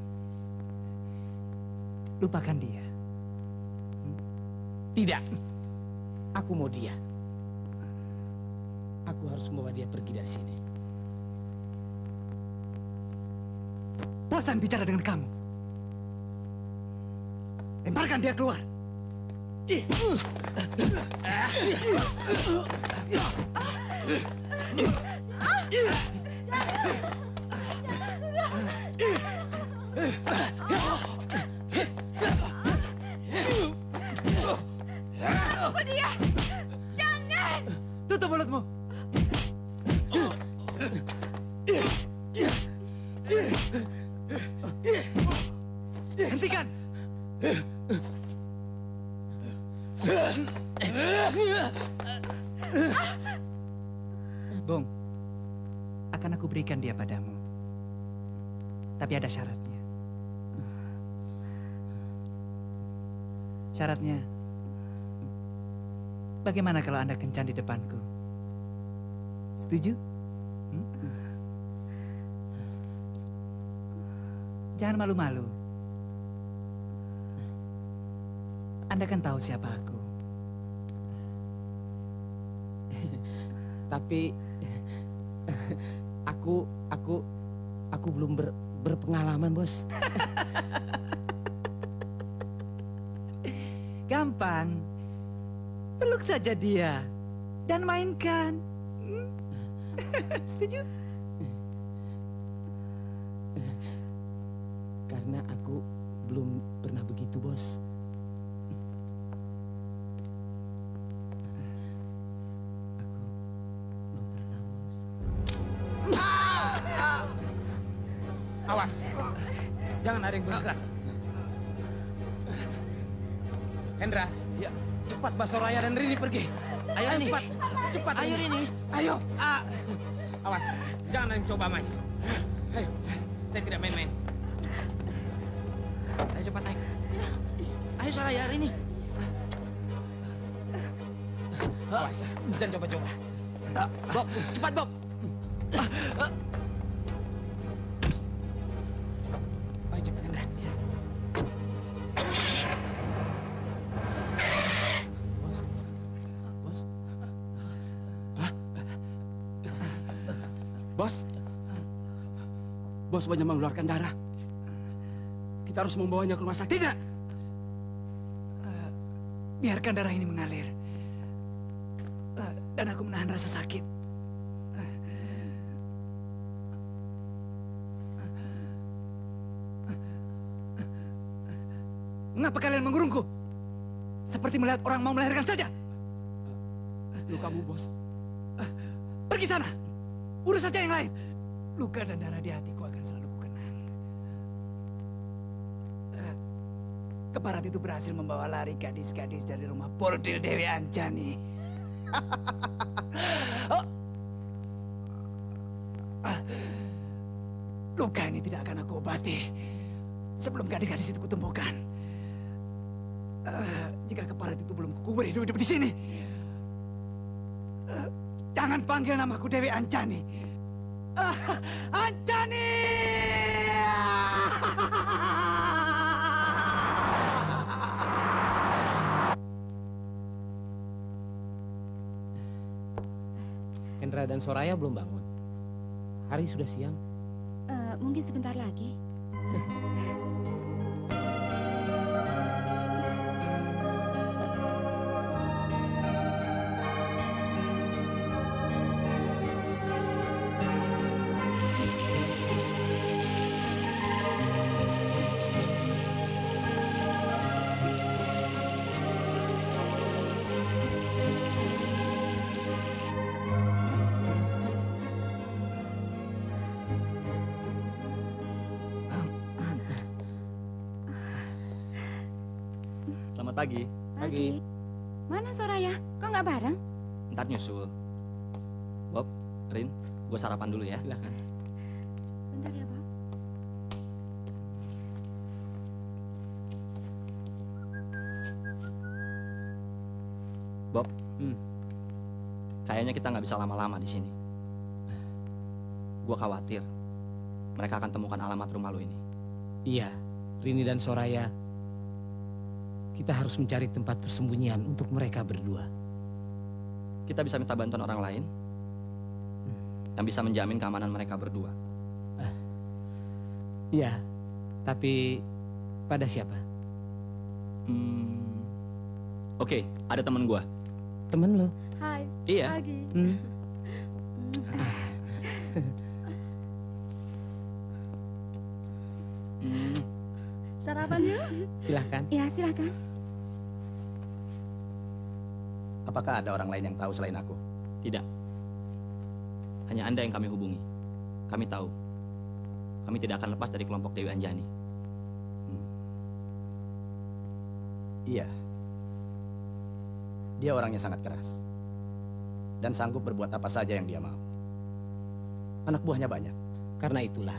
Lupakan dia. Tidak. Aku mau dia. Aku harus membawa dia pergi dari sini. Bosan bicara dengan kamu. Lemparkan dia keluar. Apa dia? Jangan! Tutup mulutmu. Hentikan. Bung, akan aku berikan dia padamu. Tapi ada syaratnya. Syaratnya, bagaimana kalau Anda kencan di depanku? Setuju? Jangan malu-malu. Anda kan tahu siapa aku. Tapi aku belum berpengalaman, bos. Gampang. Peluk saja dia dan mainkan. Setuju? Karena aku belum pernah begitu, bos. Awas, jangan ada yang bergerak. Hendra, ya, cepat Basoraya dan Rini pergi. Ayo Rini, cepat, cepat. Ayo Rini. Ayo. Awas, jangan ada yang coba main. Ayo, Saya tidak main-main. Ayo cepat naik. Ayo Soraya, Rini. Awas, dan coba-coba. Bob, cepat Bob. Ayo cepat, Hendra. Bos. Bos banyak mengeluarkan darah. Kita harus membawanya ke rumah sakit. Tidak. Biarkan darah ini mengalir. Dan aku menahan rasa sakit. Mengapa kalian mengurungku? Seperti melihat orang mau melahirkan saja. Lukamu, Bos. Pergi sana. Urus saja yang lain. Luka dan darah di hatiku akan selalu kukenang. Keparat itu berhasil membawa lari gadis-gadis dari rumah bordil Dewi Anjani. Luka ini tidak akan aku obati sebelum gadis-gadis itu kutemukan. Jika keparat itu belum kukubur hidup-hidup di sini, jangan panggil namaku Dewi Anjani. Anjani! Hendra dan Soraya belum bangun. Hari sudah siang. Mungkin sebentar lagi. Selamat pagi. Pagi. Mana Soraya? Kok nggak bareng? Ntar nyusul. Bob, Rin, gue sarapan dulu ya. Silakan. Bentar ya, Bob. Bob, kayaknya kita nggak bisa lama-lama di sini. Gue khawatir mereka akan temukan alamat rumah lo ini. Iya, Rini dan Soraya. Kita harus mencari tempat persembunyian untuk mereka berdua. Kita bisa minta bantuan orang lain yang bisa menjamin keamanan mereka berdua. Iya, tapi pada siapa? Oke, ada temen gue. Temen lo? Hai. Iya. Pagi. Sarapan yuk. Silahkan. Ya, silakan. Apakah ada orang lain yang tahu selain aku? Tidak. Hanya Anda yang kami hubungi. Kami tahu. Kami tidak akan lepas dari kelompok Dewi Anjani. Iya. Dia orangnya sangat keras. Dan sanggup berbuat apa saja yang dia mau. Anak buahnya banyak. Karena itulah,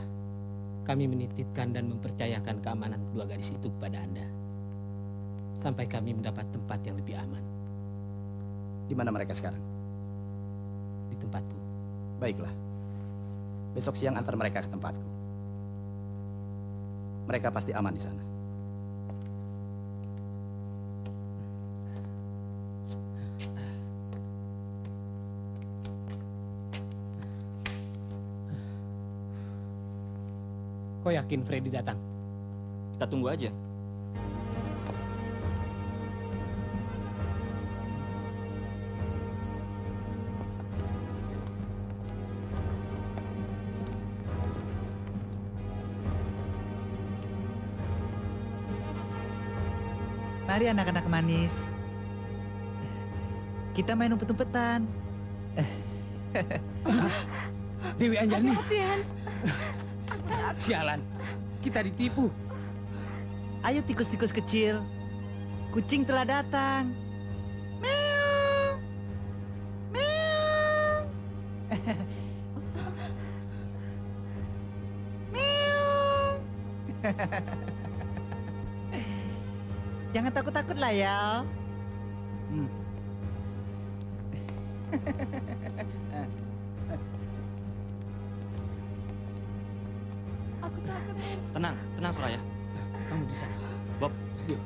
kami menitipkan dan mempercayakan keamanan kedua gadis itu kepada Anda. Sampai kami mendapat tempat yang lebih aman. Di mana mereka sekarang? Di tempatku. Baiklah. Besok siang antar mereka ke tempatku. Mereka pasti aman di sana. Kau yakin Freddy datang? Kita tunggu aja. Mari anak-anak manis. Kita main umpet-umpetan. Dewi Anjani. Hati-hatian. Sialan, kita ditipu. Ayo tikus-tikus kecil. Kucing telah datang. Meow. Meow. Meow. Jangan takut-takut lah ya. Aku takut, Men. Tenang, tenang Soraya. Kamu di sana. Bob, Yuk.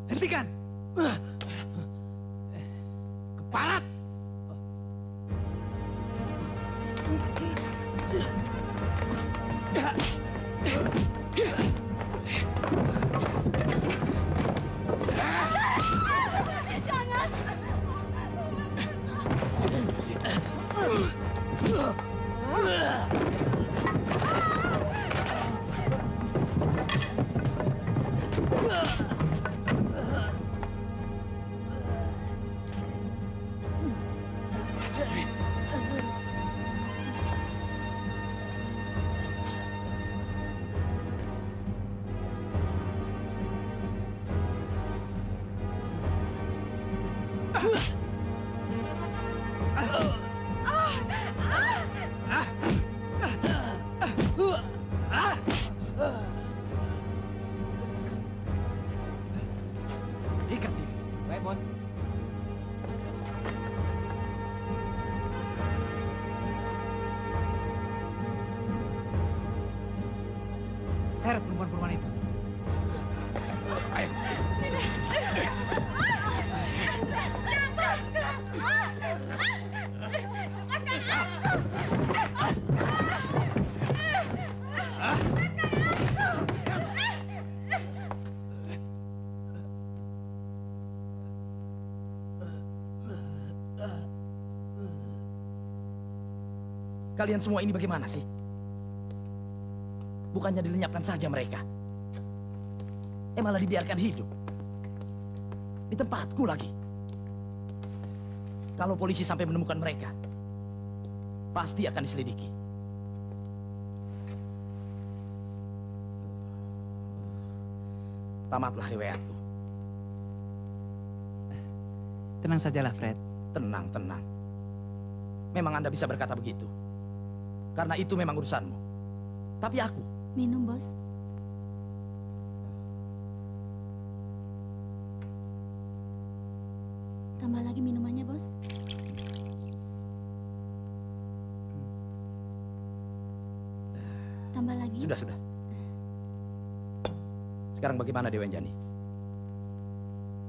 Hentikan! Keparat! Ikat dia. Baik, Bos. Seret perempuan-perempuan itu. Kalian semua ini bagaimana sih? Bukannya dilenyapkan saja mereka. Malah dibiarkan hidup. Di tempatku lagi. Kalau polisi sampai menemukan mereka, pasti akan diselidiki. Tamatlah riwayatku. Tenang sajalah, Fred. Tenang, tenang. Memang Anda bisa berkata begitu. Karena itu memang urusanmu. Tapi aku, Minum, Bos. Tambah lagi minumannya, Bos. Tambah lagi. sudah. Sekarang bagaimana Dewi Anjani?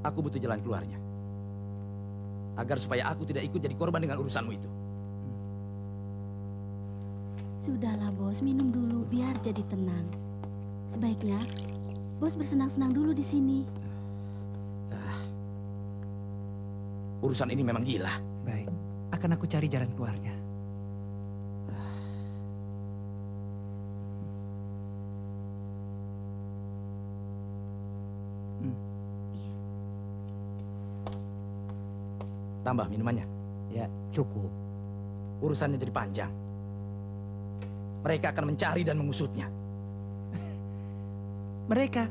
Aku butuh jalan keluarnya. Agar supaya aku tidak ikut jadi korban dengan urusanmu itu. Sudahlah, Bos. Minum dulu biar jadi tenang. Sebaiknya Bos bersenang-senang dulu di sini. Urusan ini memang gila. Baik, akan aku cari jalan keluarnya. Tambah minumannya. Ya, cukup. Urusannya jadi panjang. Mereka akan mencari dan mengusutnya. Mereka.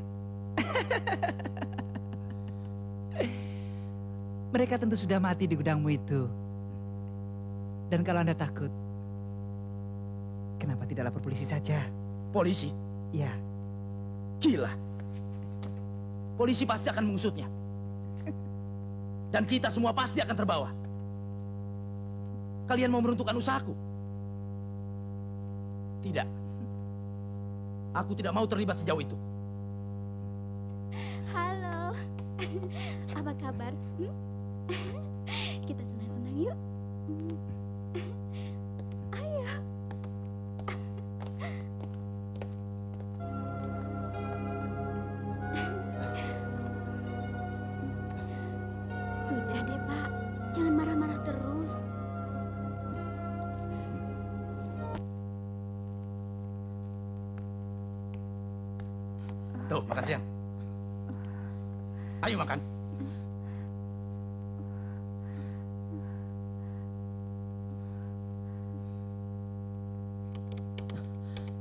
Mereka tentu sudah mati di gudangmu itu. Dan kalau Anda takut, kenapa tidak lapor polisi saja? Polisi? Ya. Gila. Polisi pasti akan mengusutnya. Dan kita semua pasti akan terbawa. kalian mau meruntuhkan usahaku? Tidak. Aku tidak mau terlibat sejauh itu. Halo. Apa kabar? Kita senang-senang yuk. Ayo. Sudah deh, Pak. Jangan marah-marah terus. Tuh, makan siang. Ayo makan.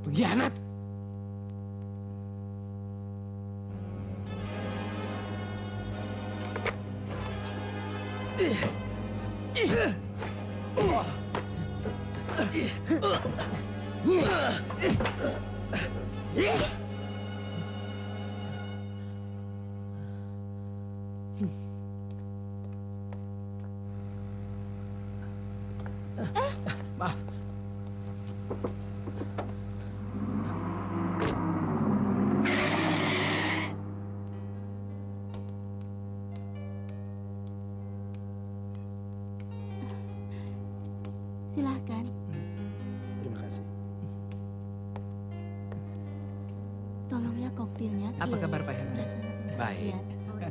Pengkhianat! Maaf. Silahkan. Terima kasih. Tolong ya koktilnya. Apa kabar Pak Hendra? Baik,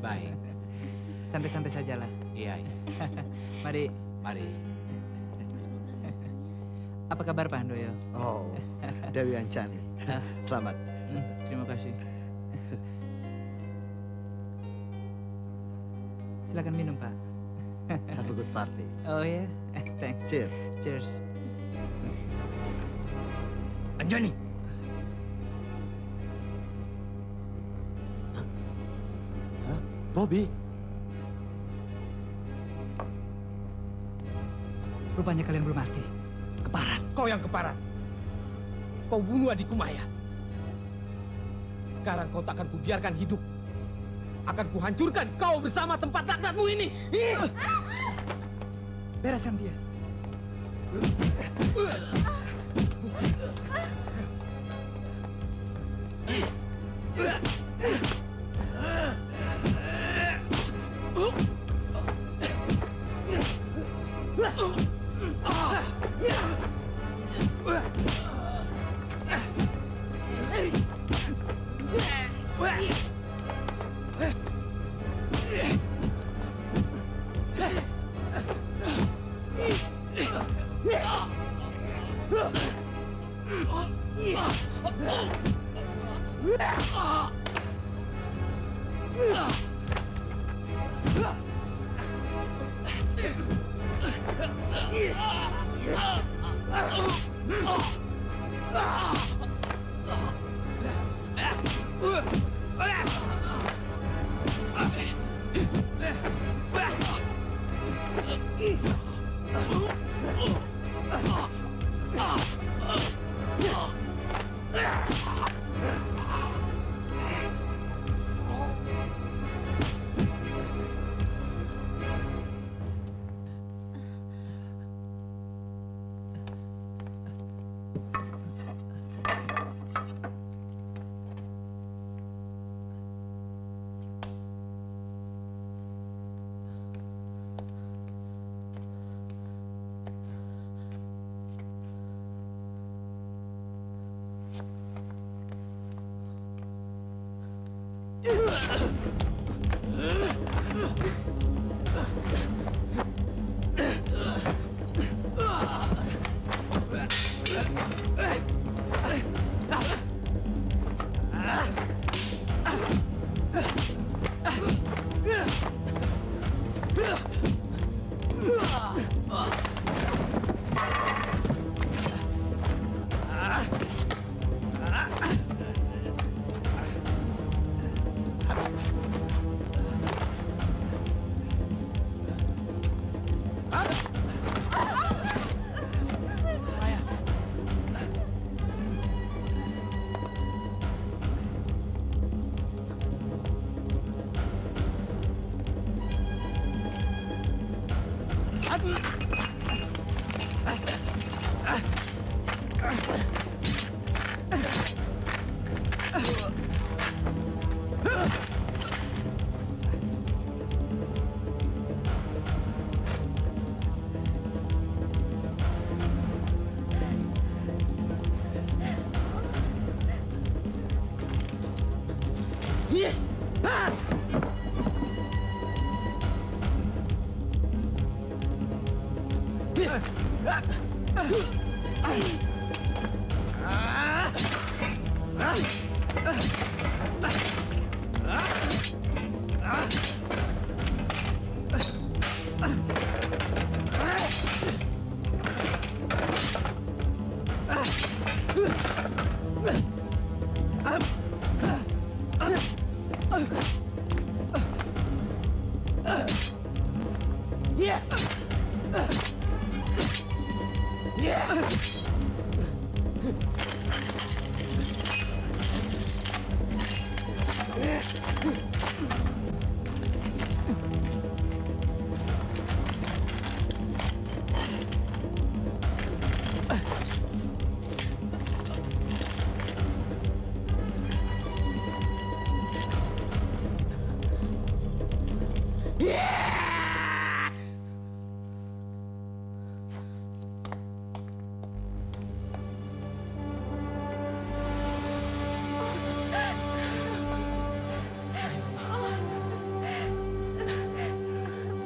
baik. Santai-santai sajalah. Iya, iya. Mari. Mari. Apa kabar Pak Handoyo? Oh, Dewi Anjani. Selamat. Terima kasih. Silakan minum Pak. Have a good party. Oh ya, thanks. Cheers. Cheers. Anjani. Hah? Bobby? Rupanya kalian belum mati. Keparat. Kau yang keparat. Kau bunuh adikku Maya. Sekarang kau tak akan kubiarkan hidup. Akan kuhancurkan kau bersama tempat laknatmu ini. Bereskan dia.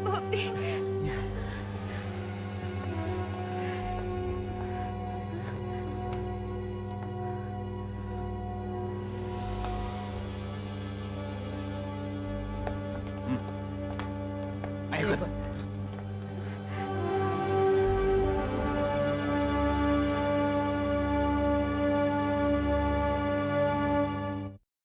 Bobby. Ayo ikut.